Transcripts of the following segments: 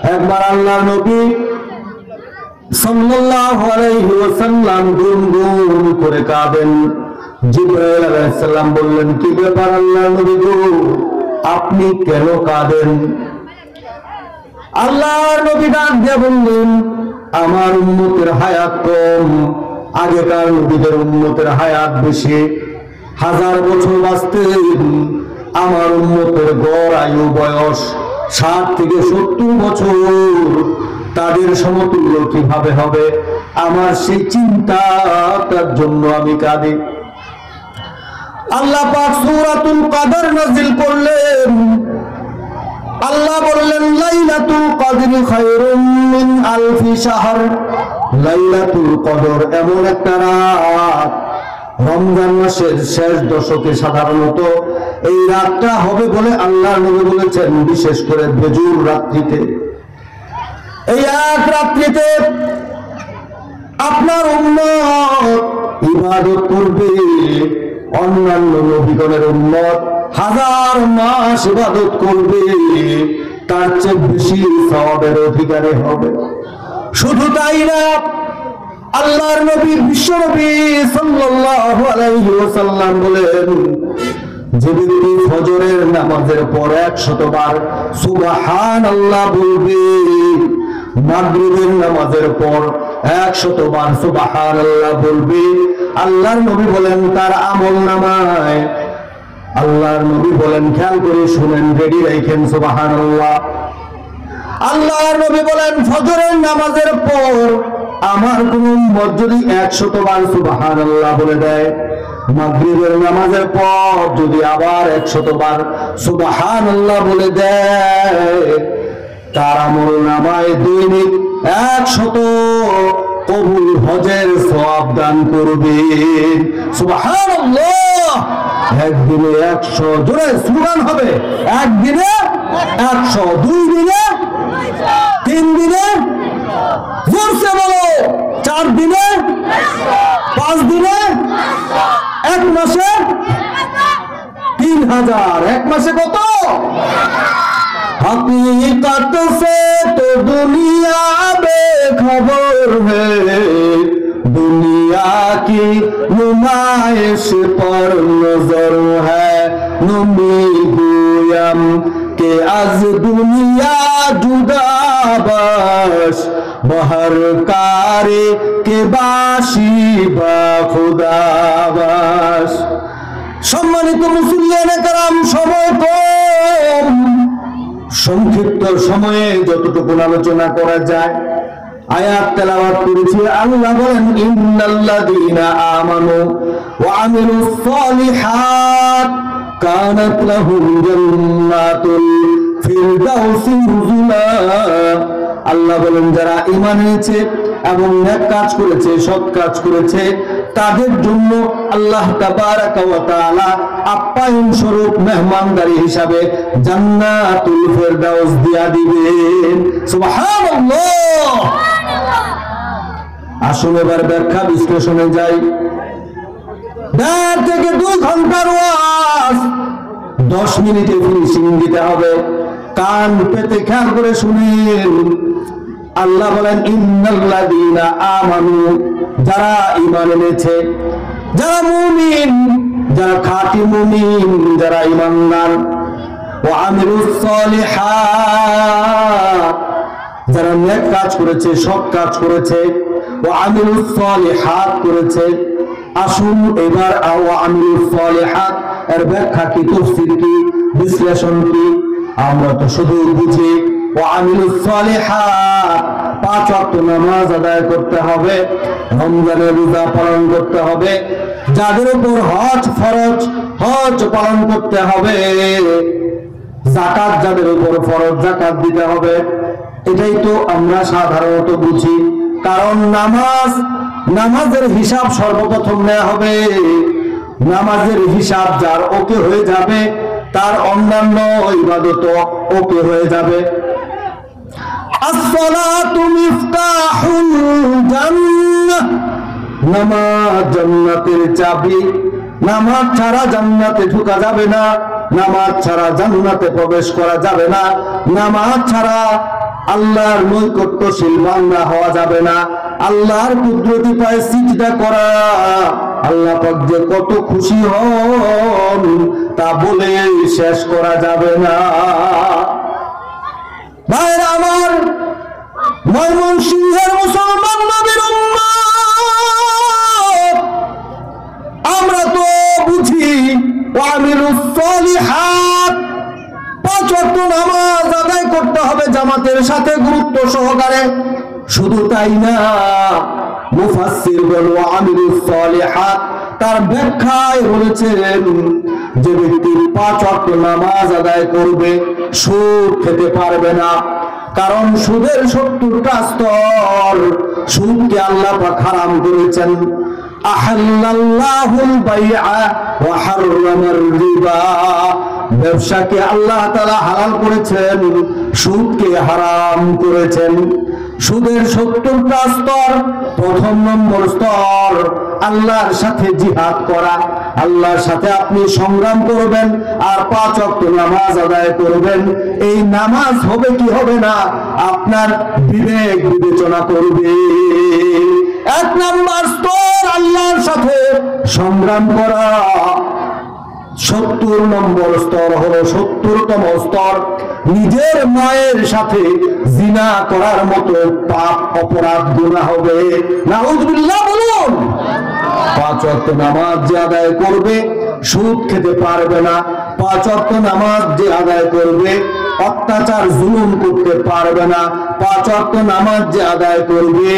একবার আল্লাহর নবী সাল্লাল্লাহু আলাইহি ওয়াসাল্লাম গুনগুন করে কাঁদেন। জিবরাইল আলাইহিস সালাম বললেন, কি ব্যাপার আল্লাহর নবী গো, আপনি কেন কাঁদেন? আল্লাহর নবী ডাক দিয়ে বললেন, আমার উম্মতের হায়াত কম, আগেকার নবীদের উম্মতের হায়াত বেশি, 1000 বছর বাঁচতেন। আমার উম্মতের গড় আয়ু বয়স 60 থেকে 70 বছর, তাদের সমতুল্য কিভাবে হবে? আমার সেই চিন্তাটার জন্য আমি কাঁদি। আল্লাহ পাক সূরাতুল কদর নাযিল করলেন। আল্লাহ বললেন, লাইলাতুল কদরি খায়রুম মিন আলফি শাহর। লাইলাতুল কদর এমন একটা রাত, রমজান মাসের শেষ দশকে সাধারণত এই রাতটা হবে বলে আল্লাহ নবী বলেছেন, বিশেষ করে বেজুর রাত্রিতে। এই এক রাত্রিতে আপনার উম্মত ইবাদত করবে, অন্যান্য নবীগণের উম্মত 1000 মাস ইবাদত করবে, তার চেয়ে বেশি সওয়াবের অধিকারী হবে। শুধু তাই না, আল্লাহর নবী বিশ্বনবী সাল্লাল্লাহু আলাইহি ওয়াসাল্লাম বলেন, যে ব্যক্তি ফজরের নামাজের পর 100 বার সুবহানাল্লাহ বলবে, মাগরিবের নামাজের পর 100 বার সুবহানাল্লাহ বলবে, আল্লাহর নবী বলেন তার আমল নামায়, আল্লাহর নবী বলেন, খেয়াল করে শুনেন, রেডি রাখেন সুবহানাল্লাহ। আল্লাহর নবী বলেন, ফজরের নামাজের পর আমার কোন উম্মত যদি 100 বার সুবহানাল্লাহ বলে দেয়, মাগরিবের নামাজের পর যদি আবার 100 বার সুবহানাল্লাহ বলে দেয়, তার আমল নামায় দৈনিক 100 কবুল হজের সওয়াব দান করবে। সুবহানাল্লাহ। একদিনে 100, জোরে স্লোগান হবে, একদিনে 100, 2 দিনে, 3 দিনে, জোরসে বলো, 4 দিনে, 5 দিনে, 1 মাসে 3000। 1 মাসে কত? हकीकत से तो दुनिया बेखबर है, दुनिया की नुमाइश पर नजर है, नमी गोयम के आज दुनिया जुदा बस, बहर कारे के बाशी बा खुदा बस। সম্মানিত মুসলিয়ানে কেরাম, সময় কম, সংক্ষিপ্ত সময়ে যতটুকু আলোচনা করা যায় আয়াত তেলাওয়াত করেছি। আল্লাহ বলেন, ইন্নাল্লাযীনা আমানু ওয়া আমিলুস সালিহাত কানাত লাহুম জান্নাতুল ফিরদাউসি নুজুলা। আল্লাহ বলেন, যারা ঈমান এনেছে এবং নেক কাজ করেছে, সৎ কাজ করেছে, তাদের জন্য আল্লাহ তাবারাকা ওয়া তাআলা আপ্যায়ন স্বরূপ মেহমানদারি হিসাবে জান্নাতুল ফিরদাউস দিয়া দিবেন। সুবহানাল্লাহ। আসুন এবার ব্যাখ্যা বিশ্লেষণে যাই। 1.5 থেকে 2 ঘন্টার ওয়াজ 10 মিনিটে ফিনিশিং দিতে হবে। কান পেতে খেয়াল করে শুনেন। আল্লাহ বলেন, ইন্নাল্লাযীনা আমানু, যারা ঈমান এনেছে, যারা মুমিন, যারা খাঁটি মুমিন, যারা ঈমানদার, ওয়া আমিলুস সালিহাত, যারা নেক কাজ করেছে, সৎ কাজ করেছে, ওয়া আমিলুস সালিহাত করেছে। আসুন এবার ওয়া আমিলুস সালিহাত এর ব্যাখ্যা কি, তাফসীর কি, বিশ্লেষণ কি? আমরা তো শুধু বুঝি ওয়া আমিলুস সালিহাত, 5 ওয়াক্ত নামাজ আদায় করতে হবে, রমজানের রোজা পালন করতে হবে, যাদের উপর হজ ফরজ, হজ পালন করতে হবে, যাকাত যাদের উপর ফরজ, যাকাত দিতে হবে। এটাই তো আমরা সাধারণত বুঝি। কারণ নামাজের হিসাব সর্বপ্রথম নেওয়া হবে। নামাজের হিসাব যার ওকে হয়ে যাবে, তার অন্যান্য ইবাদত ওকে হয়ে যাবে। আসসালাতু মিফতাহুল জান্নাহ, নামাজ জান্নাতের চাবি। নামাজ ছাড়া জান্নাতে ঢোকা যাবে না, নামাজ ছাড়া জান্নাতে প্রবেশ করা যাবে না, নামাজ ছাড়া আল্লাহর নৈকট্যশীল বান্দা হওয়া যাবে না, আল্লাহর কুদরতি পায়ে সিজদা করা। আল্লাহ পাক যে কত খুশি হন তা বলে শেষ করা যাবে না। ভাইরা আমার, ময়মনসিংহের মুসলমান নবীর উম্মত, আমরা তো বুঝি ওয়ামিলুস সলিহাত, 5 ওয়াক্ত নামাজ আদায় করতে হবে জামাতের সাথে গুরুত্ব সহকারে। শুধু তাই না, মুফাসসির বলেন ওয়ামিলুস সলিহাত, তার ব্যাখ্যায় বলেছেন যে ব্যক্তি 5 ওয়াক্ত নামাজ আদায় করবে সুদ খেতে পারবে না। কারণ সুদের 70টা স্তর। সুদকে আল্লাহ পাক হারাম করেছেন। আহাল্লাল্লাহুল বাইআ ওয়া হাররামার রিবা, ব্যবসাকে আল্লাহ তাআলা হালাল করেছেন, সুদকে হারাম করেছেন। সুদের 70টা স্তর। প্রথম নম্বর স্তর আল্লাহর সাথে জিহাদ করা, আল্লাহর সাথে আপনি সংগ্রাম করবেন আর 5 ওয়াক্ত নামাজ আদায় করবেন। এই নামাজ হবে কি হবে না আপনার বিবেক বিবেচনা করবে। 1 নম্বর স্তর আল্লাহর সাথে সংগ্রাম করা। 70 নম্বর স্তর হলো 70তম স্তর, নিজের মায়ের সাথে জিনা করার মতো পাপ অপরাধ গুনাহ হবে। নাউযুবিল্লাহ বলুন। 5 ওয়াক্ত নামাজ যে আদায় করবে সুদ খেতে পারবে না। 5 ওয়াক্ত নামাজ যে আদায় করবে অত্যাচার জুলুম করতে পারবে না। 5 ওয়াক্ত নামাজ যে আদায় করবে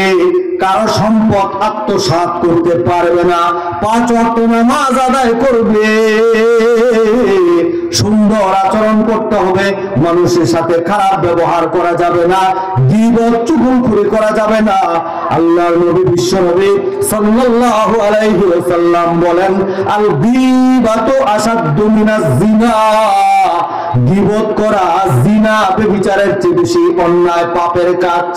কারো সম্পদ আত্মসাৎ করতে পারবে না। 5 ওয়াক্ত নামাজ আদায় করবে সুন্দর আচরণ করতে হবে, মানুষের সাথে খারাপ ব্যবহার করা যাবে না, গীবত চুগলখড়ি করা যাবে না। আল্লাহর নবী বিশ্বনবী সাল্লাল্লাহু আলাইহি ওয়াসাল্লাম বলেন, আল গীবাতু আসাদ্দু মিনাজ জিনা, গীবত করা জিনা ব্যভিচারের চেয়ে বেশি অন্যায় পাপের কাজ।